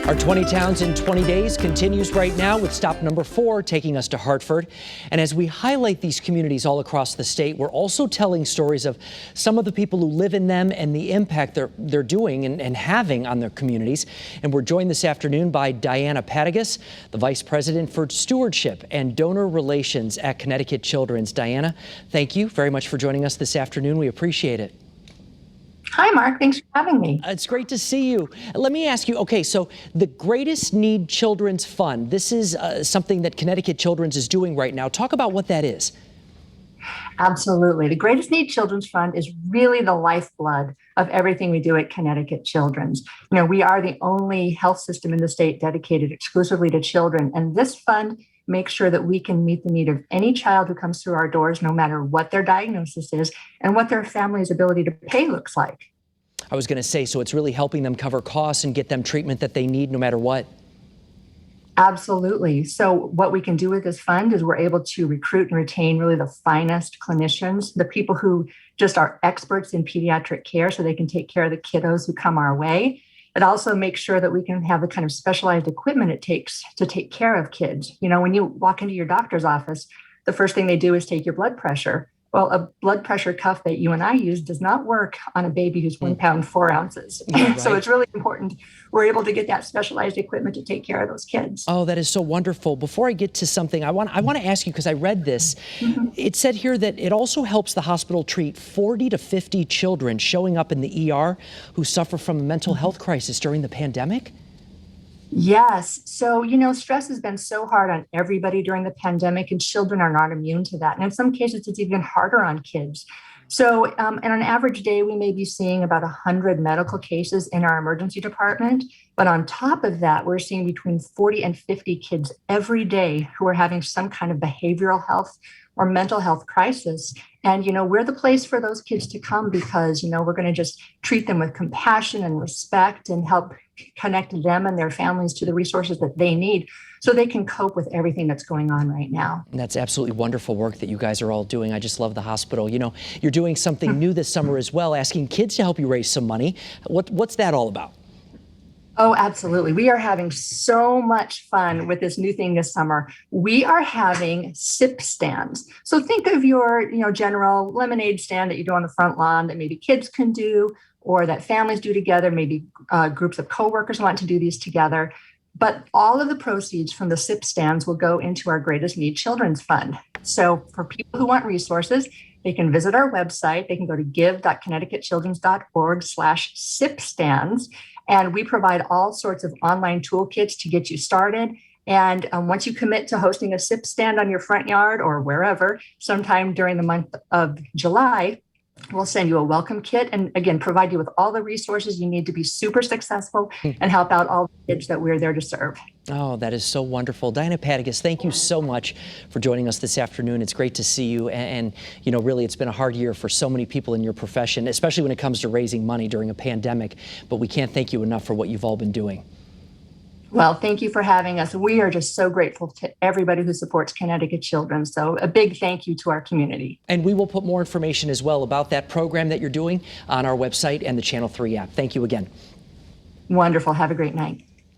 Our 20 Towns in 20 Days continues right now with stop number 4 taking us to Hartford. And as we highlight these communities all across the state, we're also telling stories of some of the people who live in them and the impact they're doing and having on their communities. And we're joined this afternoon by Diana Patagas, the Vice President for Stewardship and Donor Relations at Connecticut Children's. Diana, thank you very much for joining us this afternoon. We appreciate it. Hi, Mark. Thanks for having me. It's great to see you. Let me ask you, okay, so the Greatest Need Children's Fund, this is something that Connecticut Children's is doing right now. Talk about what that is. Absolutely. The Greatest Need Children's Fund is really the lifeblood of everything we do at Connecticut Children's. You know, we are the only health system in the state dedicated exclusively to children, and this fund makes sure that we can meet the need of any child who comes through our doors, no matter what their diagnosis is and what their family's ability to pay looks like. I was going to say, so it's really helping them cover costs and get them treatment that they need no matter what. Absolutely. So what we can do with this fund is we're able to recruit and retain really the finest clinicians, the people who just are experts in pediatric care so they can take care of the kiddos who come our way. It also makes sure that we can have the kind of specialized equipment it takes to take care of kids. You know, when you walk into your doctor's office, the first thing they do is take your blood pressure. Well, a blood pressure cuff that you and I use does not work on a baby who's 1 pound, 4 ounces. Yeah, right. So it's really important we're able to get that specialized equipment to take care of those kids. Oh, that is so wonderful. Before I get to something, I want to ask you, because I read this. It said here that it also helps the hospital treat 40 to 50 children showing up in the ER who suffer from a mental health crisis during the pandemic. Yes. So, you know, stress has been so hard on everybody during the pandemic, and children are not immune to that. And in some cases, it's even harder on kids. So, on an average day, we may be seeing about 100 medical cases in our emergency department. But on top of that, we're seeing between 40 and 50 kids every day who are having some kind of behavioral health or mental health crisis. And, you know, we're the place for those kids to come because, you know, we're going to just treat them with compassion and respect and help connect them and their families to the resources that they need so they can cope with everything that's going on right now. And that's absolutely wonderful work that you guys are all doing. I just love the hospital. You know, you're doing something new this summer as well, asking kids to help you raise some money. What's that all about? Oh, absolutely. We are having so much fun with this new thing this summer. We are having sip stands. So think of your, you know, general lemonade stand that you do on the front lawn that maybe kids can do or that families do together, maybe groups of coworkers want to do these together. But all of the proceeds from the sip stands will go into our Greatest Need Children's Fund. So for people who want resources, they can visit our website. They can go to give.connecticutchildrens.org/sip stands. And we provide all sorts of online toolkits to get you started. And once you commit to hosting a sip stand on your front yard or wherever, sometime during the month of July, we'll send you a welcome kit and, again, provide you with all the resources you need to be super successful and help out all the kids that we're there to serve. Oh, that is so wonderful. Diana Patagas, thank you so much for joining us this afternoon. It's great to see you. And, you know, really, it's been a hard year for so many people in your profession, especially when it comes to raising money during a pandemic. But we can't thank you enough for what you've all been doing. Well, thank you for having us. We are just so grateful to everybody who supports Connecticut Children. So a big thank you to our community. And we will put more information as well about that program that you're doing on our website and the Channel 3 app. Thank you again. Wonderful. Have a great night.